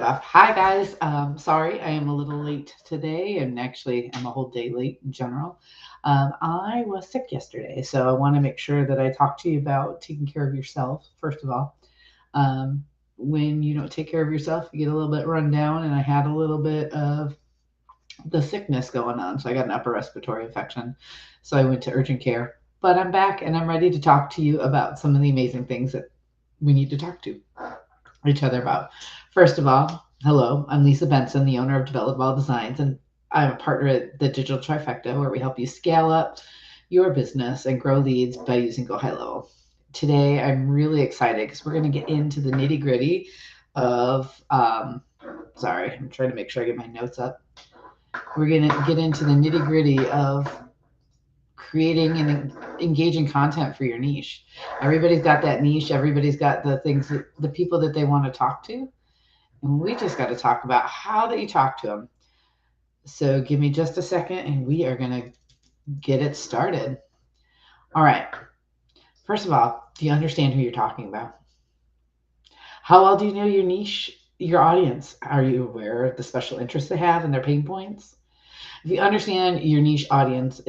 Hi guys. Sorry, I am a little late today, and actually, I'm a whole day late in general. I was sick yesterday, so I want to make sure that I talk to you about taking care of yourself. First of all, um, when you don't take care of yourself, you get a little bit run down, and I had a little bit of the sickness going on, so I got an upper respiratory infection, so I went to urgent care. But I'm back, and I'm ready to talk to you about some of the amazing things that we need to talk to each other about. First of all, hello, I'm Lisa Benson, the owner of Develop All Designs, and I'm a partner at the Digital Trifecta, where we help you scale up your business and grow leads by using Go High Level. Today, I'm really excited because we're going to get into the nitty gritty of, sorry, I'm trying to make sure I get my notes up. We're going to get into the nitty gritty of creating and engaging content for your niche. Everybody's got that niche. Everybody's got the things that the people that they want to talk to. And we just got to talk about how that you talk to them. So give me just a second and we are going to get it started. All right. First of all, do you understand who you're talking about? How well do you know your niche, your audience? Are you aware of the special interests they have and their pain points? If you understand your niche audience,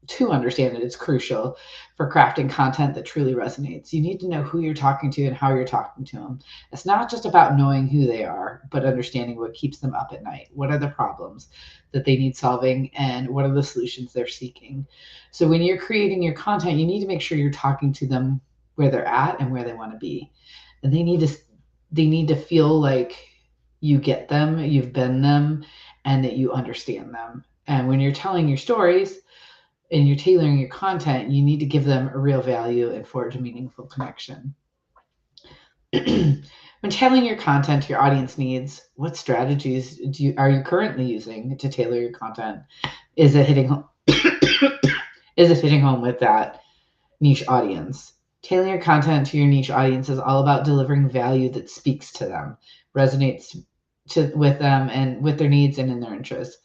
to understand it, it's crucial for crafting content that truly resonates. You need to know who you're talking to and how you're talking to them. It's not just about knowing who they are, but understanding what keeps them up at night. What are the problems that they need solving, and what are the solutions they're seeking? So when you're creating your content, you need to make sure you're talking to them where they're at and where they want to be. And they need to feel like you get them, you've been them, and that you understand them. And when you're telling your stories, and you're tailoring your content, you need to give them a real value and forge a meaningful connection. When tailoring your content to your audience needs, what strategies are you currently using to tailor your content? Is it hitting home? Is it hitting home with that niche audience? Tailoring your content to your niche audience is all about delivering value that speaks to them, resonates with them and with their needs and in their interests.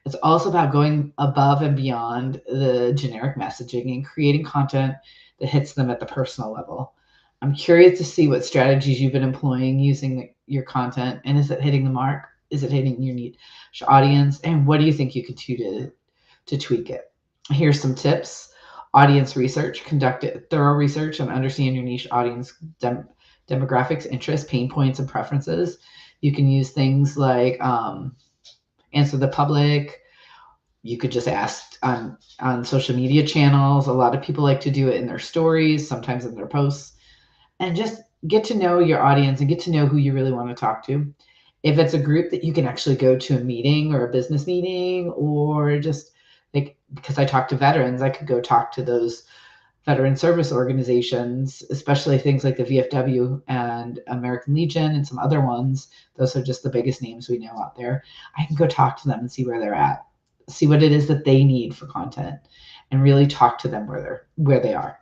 It's also about going above and beyond the generic messaging and creating content that hits them at the personal level. I'm curious to see what strategies you've been employing using your content, and is it hitting the mark? Is it hitting your niche audience? And what do you think you could do to tweak it? Here's some tips. Audience research. Conduct thorough research and understand your niche audience demographics, interests, pain points, and preferences. You can use things like answer the public. You could just ask on social media channels. A lot of people like to do it in their stories, sometimes in their posts, and just get to know your audience and get to know who you really want to talk to. If it's a group that you can actually go to a meeting or a business meeting, or just like, because I talk to veterans, I could go talk to those veteran service organizations, especially things like the VFW and American Legion and some other ones. Those are just the biggest names we know out there. I can go talk to them and see where they're at, see what it is that they need for content, and really talk to them where they are.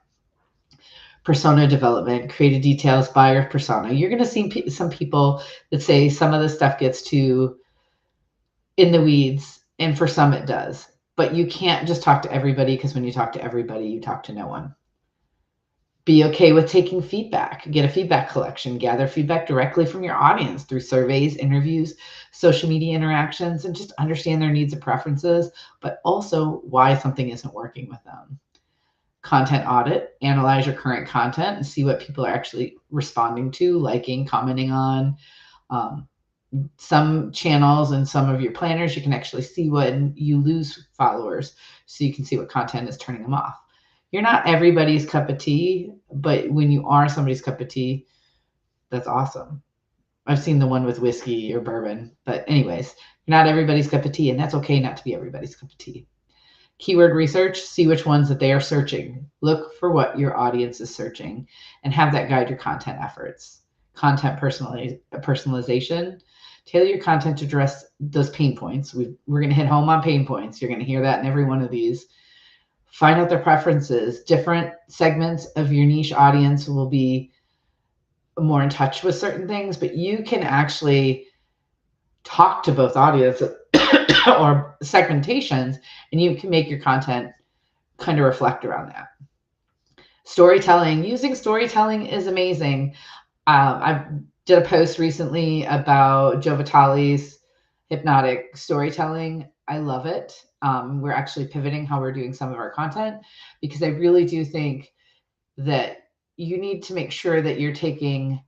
Persona development, creative details, buyer persona. You're going to see some people that say some of the stuff gets too in the weeds, and for some it does. But you can't just talk to everybody, because when you talk to everybody, you talk to no one. Be okay with taking feedback. Get a feedback collection. Gather feedback directly from your audience through surveys, interviews, social media interactions, and just understand their needs and preferences, but also why something isn't working with them. Content audit. Analyze your current content and see what people are actually responding to, liking, commenting on. Um, some channels and some of your planners, you can actually see when you lose followers, so you can see what content is turning them off. You're not everybody's cup of tea, but when you are somebody's cup of tea, that's awesome. I've seen the one with whiskey or bourbon, but anyways, you're not everybody's cup of tea, and that's okay not to be everybody's cup of tea. Keyword research. See which ones that they are searching. Look for what your audience is searching and have that guide your content efforts. Content personalization. Tailor your content to address those pain points. We're going to hit home on pain points. You're going to hear that in every one of these. Find out their preferences. Different segments of your niche audience will be more in touch with certain things, but you can actually talk to both audiences or segmentations, and you can make your content kind of reflect around that. Storytelling. Using storytelling is amazing. I've did a post recently about Joe Vitale's hypnotic storytelling. I love it. We're actually pivoting how we're doing some of our content because I really do think that you need to make sure that you're taking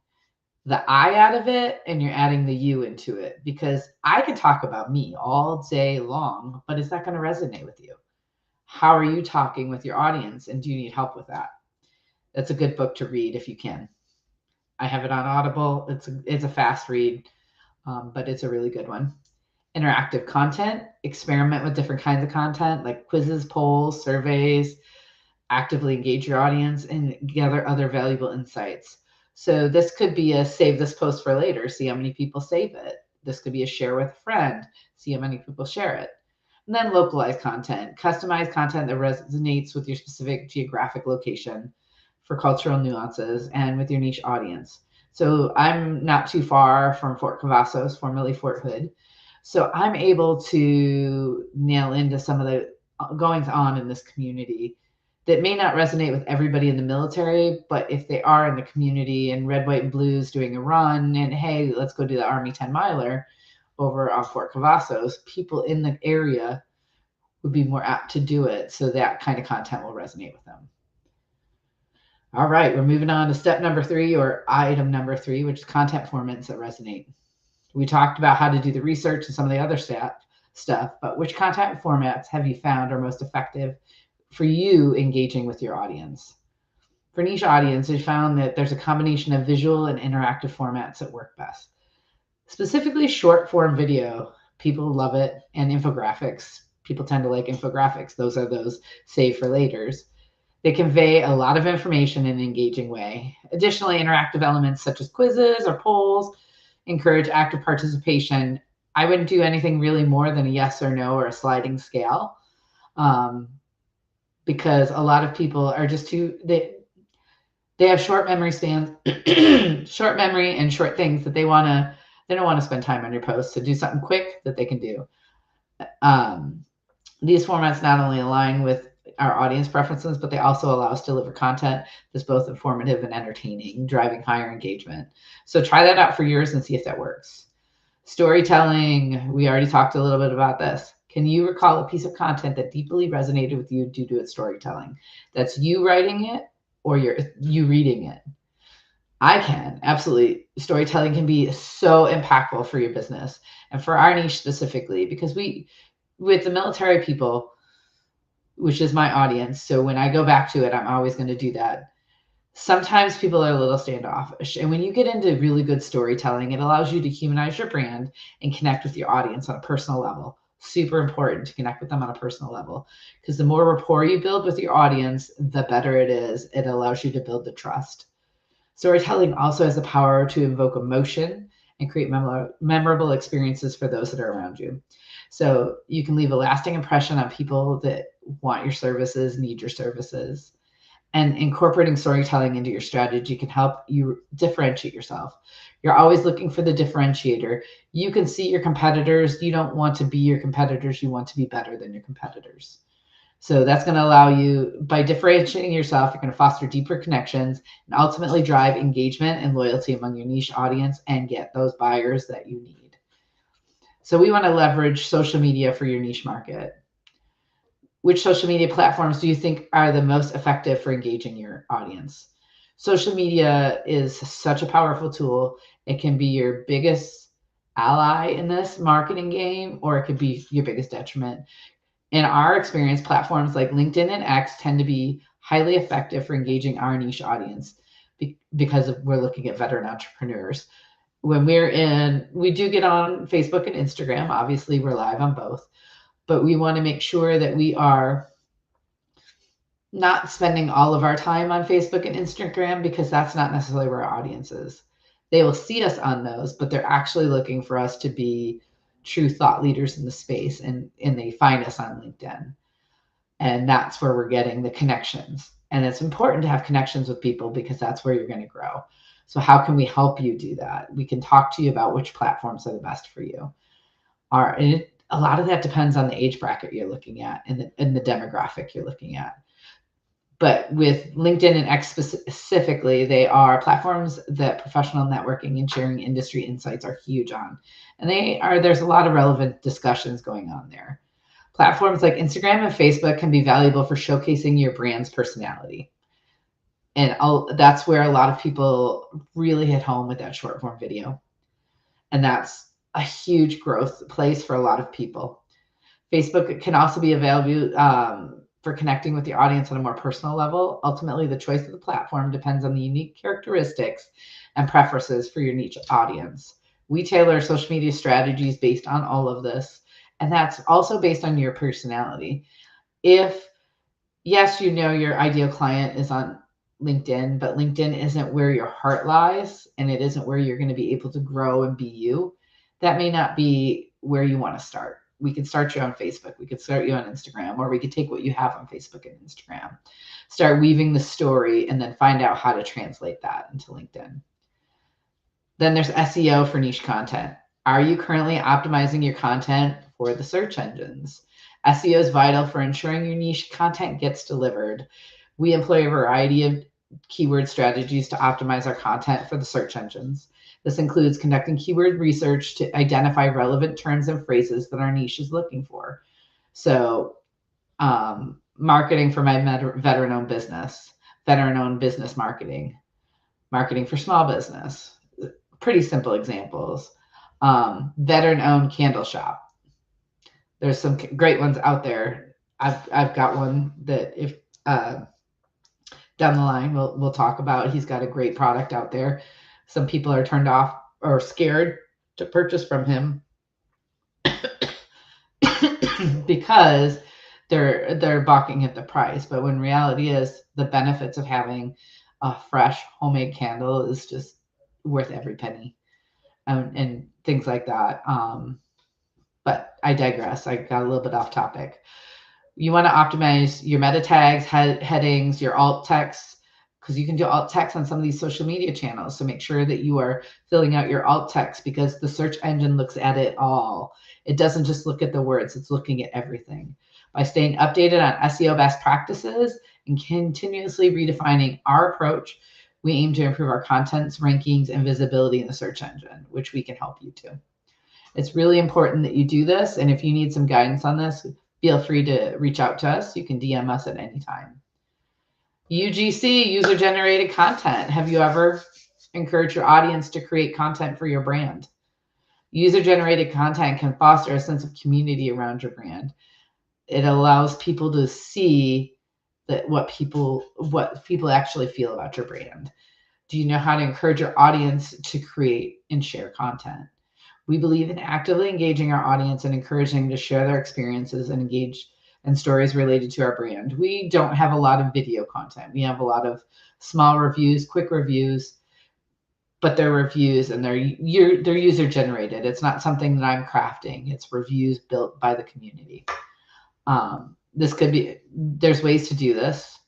the I out of it and you're adding the you into it, because I can talk about me all day long, but it's not going to resonate with you. How are you talking with your audience, and do you need help with that? That's a good book to read if you can. I have it on Audible. It's a fast read, but it's a really good one. Interactive content. Experiment with different kinds of content like quizzes, polls, surveys. Actively engage your audience and gather other valuable insights. So this could be a save this post for later, see how many people save it. This could be a share with a friend, see how many people share it. And then localized content, customized content that resonates with your specific geographic location for cultural nuances and with your niche audience. So I'm not too far from Fort Cavazos, formerly Fort Hood. So I'm able to nail into some of the goings on in this community that may not resonate with everybody in the military, but if they are in the community and red, white, and blues doing a run and hey, let's go do the Army 10 miler over on Fort Cavazos, people in the area would be more apt to do it. So that kind of content will resonate with them. All right, we're moving on to step number 3, or item number 3, which is content formats that resonate. We talked about how to do the research and some of the other stuff, but which content formats have you found are most effective for you engaging with your audience? For niche audience, we found that there's a combination of visual and interactive formats that work best. Specifically, short form video, people love it, and infographics. People tend to like infographics. Those are those save for laters. They convey a lot of information in an engaging way. Additionally, interactive elements such as quizzes or polls encourage active participation. I wouldn't do anything really more than a yes or no or a sliding scale. Because a lot of people are just they have short memory spans, short memory and short things that they don't want to spend time on your posts. So do something quick that they can do. These formats not only align with our audience preferences, but they also allow us to deliver content that's both informative and entertaining, driving higher engagement. So try that out for yours and see if that works. Storytelling, we already talked a little bit about this. Can you recall a piece of content that deeply resonated with you due to its storytelling? That's you writing it or you reading it? I can, absolutely. Storytelling can be so impactful for your business and for our niche specifically, because with the military people, which is my audience, so when I go back to it, I'm always going to do that. Sometimes people are a little standoffish. And when you get into really good storytelling, it allows you to humanize your brand and connect with your audience on a personal level. Super important to connect with them on a personal level, because the more rapport you build with your audience, the better it is. It allows you to build the trust. Storytelling also has the power to invoke emotion and create memorable experiences for those that are around you. So you can leave a lasting impression on people that want your services, need your services. And incorporating storytelling into your strategy can help you differentiate yourself. You're always looking for the differentiator. You can see your competitors. You don't want to be your competitors. You want to be better than your competitors. So that's going to allow you, by differentiating yourself, you're going to foster deeper connections and ultimately drive engagement and loyalty among your niche audience and get those buyers that you need. So we want to leverage social media for your niche market. Which social media platforms do you think are the most effective for engaging your audience? Social media is such a powerful tool. It can be your biggest ally in this marketing game, or it could be your biggest detriment. In our experience, platforms like LinkedIn and X tend to be highly effective for engaging our niche audience because we're looking at veteran entrepreneurs. When we do get on Facebook and Instagram. Obviously, we're live on both. But we want to make sure that we are not spending all of our time on Facebook and Instagram, because that's not necessarily where our audience is. They will see us on those, but they're actually looking for us to be true thought leaders in the space, and they find us on LinkedIn. And that's where we're getting the connections. And it's important to have connections with people because that's where you're going to grow. So how can we help you do that? We can talk to you about which platforms are the best for you. A lot of that depends on the age bracket you're looking at and the demographic you're looking at. But with LinkedIn and X specifically, they are platforms that professional networking and sharing industry insights are huge on. And there's a lot of relevant discussions going on there. Platforms like Instagram and Facebook can be valuable for showcasing your brand's personality. And that's where a lot of people really hit home with that short form video. And that's a huge growth place for a lot of people. Facebook can also be available for connecting with your audience on a more personal level. Ultimately, the choice of the platform depends on the unique characteristics and preferences for your niche audience. We tailor social media strategies based on all of this, and that's also based on your personality. If, yes, you know your ideal client is on LinkedIn, but LinkedIn isn't where your heart lies and it isn't where you're going to be able to grow and be you, that may not be where you want to start. We could start you on Facebook. We could start you on Instagram, or we could take what you have on Facebook and Instagram, start weaving the story, and then find out how to translate that into LinkedIn. Then there's SEO for niche content. Are you currently optimizing your content for the search engines? SEO is vital for ensuring your niche content gets delivered. We employ a variety of keyword strategies to optimize our content for the search engines. This includes conducting keyword research to identify relevant terms and phrases that our niche is looking for. So, marketing for my veteran-owned business marketing, marketing for small business. Pretty simple examples. Veteran-owned candle shop. There's some great ones out there. I've got one that if down the line we'll talk about. He's got a great product out there. Some people are turned off or scared to purchase from him because they're balking at the price. But when reality is the benefits of having a fresh homemade candle is just worth every penny, and things like that. But I digress. I got a little bit off topic. You want to optimize your meta tags, headings, your alt text, because you can do alt text on some of these social media channels. So make sure that you are filling out your alt text, because the search engine looks at it all. It doesn't just look at the words, it's looking at everything. By staying updated on SEO best practices and continuously redefining our approach, we aim to improve our content's rankings and visibility in the search engine, which we can help you to. It's really important that you do this. And if you need some guidance on this, feel free to reach out to us. You can DM us at any time. UGC, user-generated content. Have you ever encouraged your audience to create content for your brand? User-generated content can foster a sense of community around your brand. It allows people to see that what people actually feel about your brand. Do you know how to encourage your audience to create and share content? We believe in actively engaging our audience and encouraging them to share their experiences and engage in stories related to our brand. We don't have a lot of video content. We have a lot of small reviews, quick reviews, but they're reviews and they're user generated. It's not something that I'm crafting. It's reviews built by the community. There's ways to do this.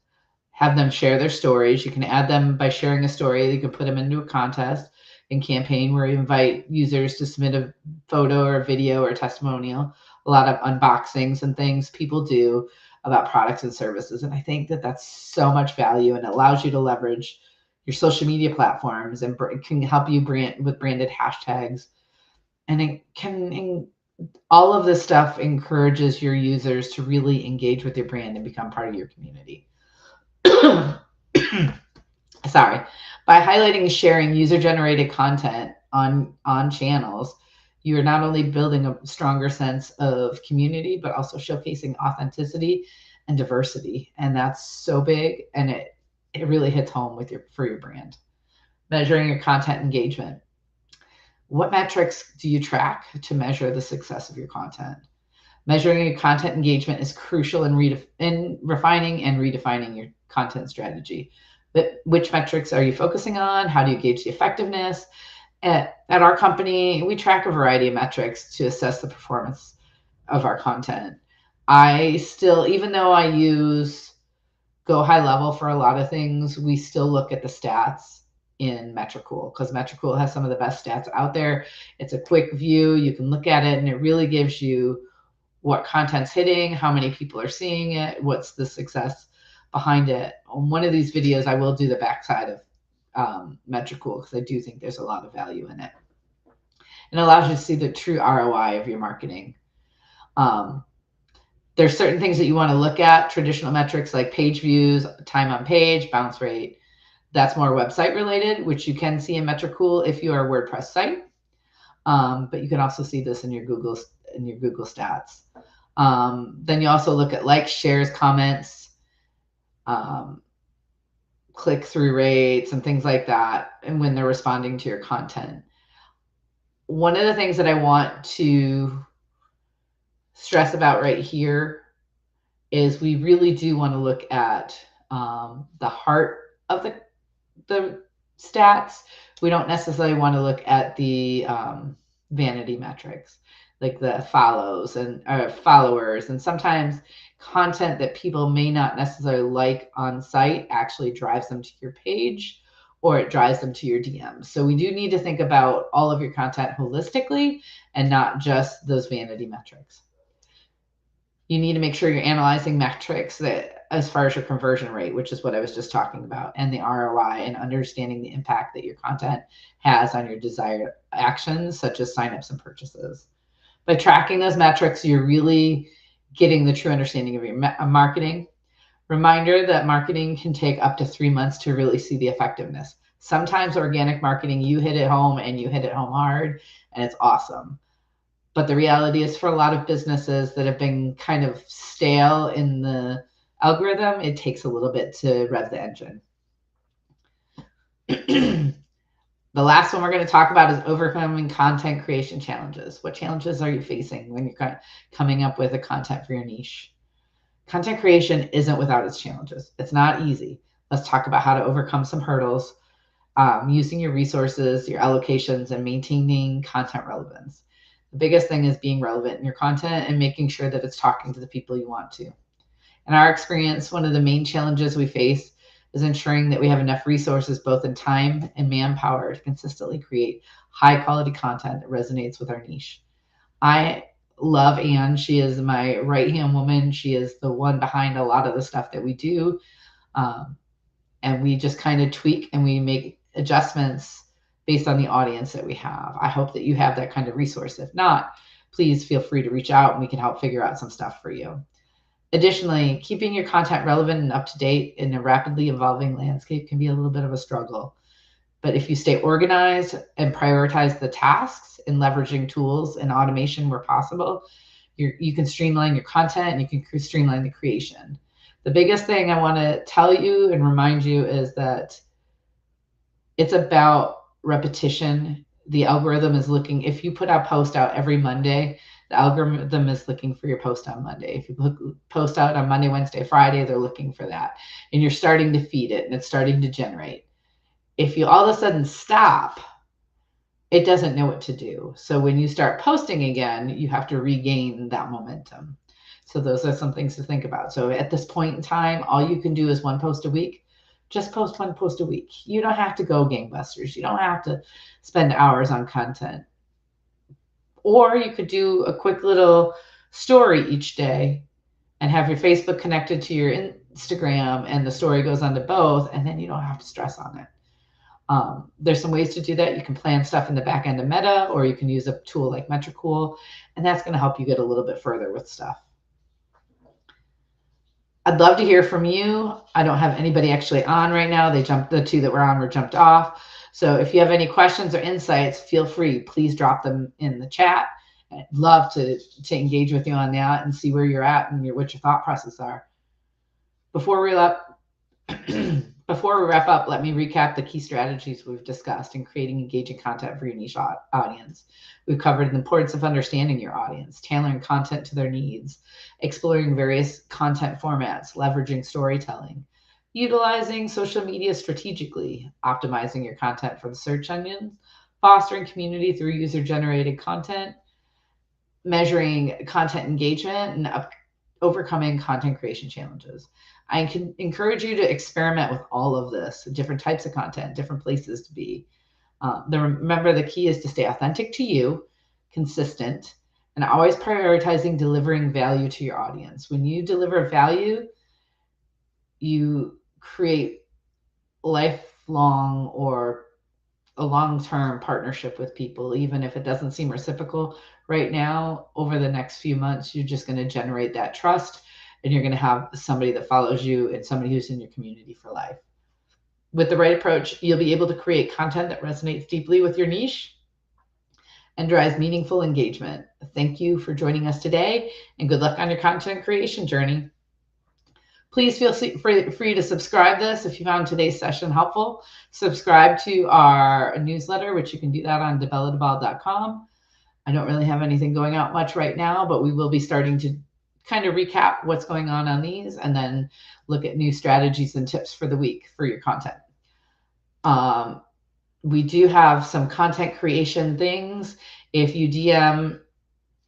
Have them share their stories. You can add them by sharing a story. You can put them into a contest and campaign where you invite users to submit a photo or a video or a testimonial. A lot of unboxings and things people do about products and services. And I think that that's so much value, and it allows you to leverage your social media platforms and can help you brand with branded hashtags. And it can, all of this stuff encourages your users to really engage with your brand and become part of your community. Sorry. By highlighting and sharing user-generated content on channels, you are not only building a stronger sense of community, but also showcasing authenticity and diversity. And that's so big, and it really hits home for your brand. Measuring your content engagement. What metrics do you track to measure the success of your content? Measuring your content engagement is crucial in refining and redefining your content strategy. But which metrics are you focusing on? How do you gauge the effectiveness? At our company, we track a variety of metrics to assess the performance of our content. I still, even though I use Go High Level for a lot of things, we still look at the stats in Metricool, because Metricool has some of the best stats out there. It's a quick view. You can look at it, and it really gives you what content's hitting, how many people are seeing it, what's the success behind it. On one of these videos, I will do the backside of Metricool because I do think there's a lot of value in it. And it allows you to see the true ROI of your marketing. There's certain things that you want to look at, traditional metrics like page views, time on page, bounce rate. That's more website related, which you can see in Metricool if you are a WordPress site. But you can also see this in your Google stats. Then you also look at likes, shares, comments, click-through rates, and things like that, and when they're responding to your content. One of the things that I want to stress about right here is we really do want to look at the heart of the stats. We don't necessarily want to look at the vanity metrics, like the follows and followers, and sometimes content that people may not necessarily like on site actually drives them to your page, or it drives them to your DMs. So we do need to think about all of your content holistically and not just those vanity metrics. You need to make sure you're analyzing metrics that, as far as your conversion rate, which is what I was just talking about, and the ROI, and understanding the impact that your content has on your desired actions, such as signups and purchases. By tracking those metrics, you're really getting the true understanding of your marketing. Reminder that marketing can take up to 3 months to really see the effectiveness. Sometimes organic marketing, you hit it home and you hit it home hard, and it's awesome. But the reality is, for a lot of businesses that have been kind of stale in the algorithm, it takes a little bit to rev the engine. The last one we're going to talk about is overcoming content creation challenges. What challenges are you facing when you're coming up with a content for your niche? Content creation isn't without its challenges. It's not easy. Let's talk about how to overcome some hurdles, using your resources, your allocations, and maintaining content relevance. The biggest thing is being relevant in your content and making sure that it's talking to the people you want to. In our experience, one of the main challenges we face is ensuring that we have enough resources, both in time and manpower, to consistently create high quality content that resonates with our niche. I love Anne. She is my right-hand woman. She is the one behind a lot of the stuff that we do. And we just kind of tweak and we make adjustments based on the audience that we have. I hope that you have that kind of resource. If not, please feel free to reach out and we can help figure out some stuff for you. Additionally, keeping your content relevant and up to date in a rapidly evolving landscape can be a little bit of a struggle. But if you stay organized and prioritize the tasks and leveraging tools and automation where possible, you can streamline your content and you can streamline the creation. The biggest thing I want to tell you and remind you is that it's about repetition. The algorithm is looking, if you put a post out every Monday, the algorithm is looking for your post on Monday. If you post out on Monday, Wednesday, Friday, they're looking for that. And you're starting to feed it and it's starting to generate. If you all of a sudden stop, it doesn't know what to do. So when you start posting again, you have to regain that momentum. So those are some things to think about. So at this point in time, all you can do is one post a week. Just post one post a week. You don't have to go gangbusters. You don't have to spend hours on content. Or you could do a quick little story each day and have your Facebook connected to your Instagram and the story goes onto both, and then you don't have to stress on it. There's some ways to do that. You can plan stuff in the back end of Meta, or you can use a tool like Metricool, and that's going to help you get a little bit further with stuff. I'd love to hear from you. I don't have anybody actually on right now. The two that were on were jumped off. So if you have any questions or insights, feel free. Please drop them in the chat. I'd love to engage with you on that and see where you're at and what your thought process are. Before we wrap up, let me recap the key strategies we've discussed in creating engaging content for your niche audience. We've covered the importance of understanding your audience, tailoring content to their needs, exploring various content formats, leveraging storytelling, utilizing social media strategically, optimizing your content for the search engines, fostering community through user-generated content, measuring content engagement, and overcoming content creation challenges. I can encourage you to experiment with all of this, different types of content, different places to be. Remember, the key is to stay authentic to you, consistent, and always prioritizing delivering value to your audience. When you deliver value, you create lifelong or a long-term partnership with people, even if it doesn't seem reciprocal right now. Over the next few months, you're just going to generate that trust, and you're going to have somebody that follows you and somebody who's in your community for life. With the right approach, you'll be able to create content that resonates deeply with your niche and drives meaningful engagement. Thank you for joining us today, and good luck on your content creation journey. Please feel free to subscribe this if you found today's session helpful. Subscribe to our newsletter, which you can do that on debelladeval.com. I don't really have anything going out much right now, but we will be starting to kind of recap what's going on these and then look at new strategies and tips for the week for your content. We do have some content creation things. If you DM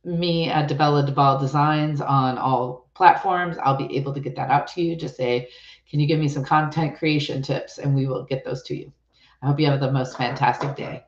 me at Debella Designs on all platforms, I'll be able to get that out to you. Just say, can you give me some content creation tips? And we will get those to you. I hope you have the most fantastic day.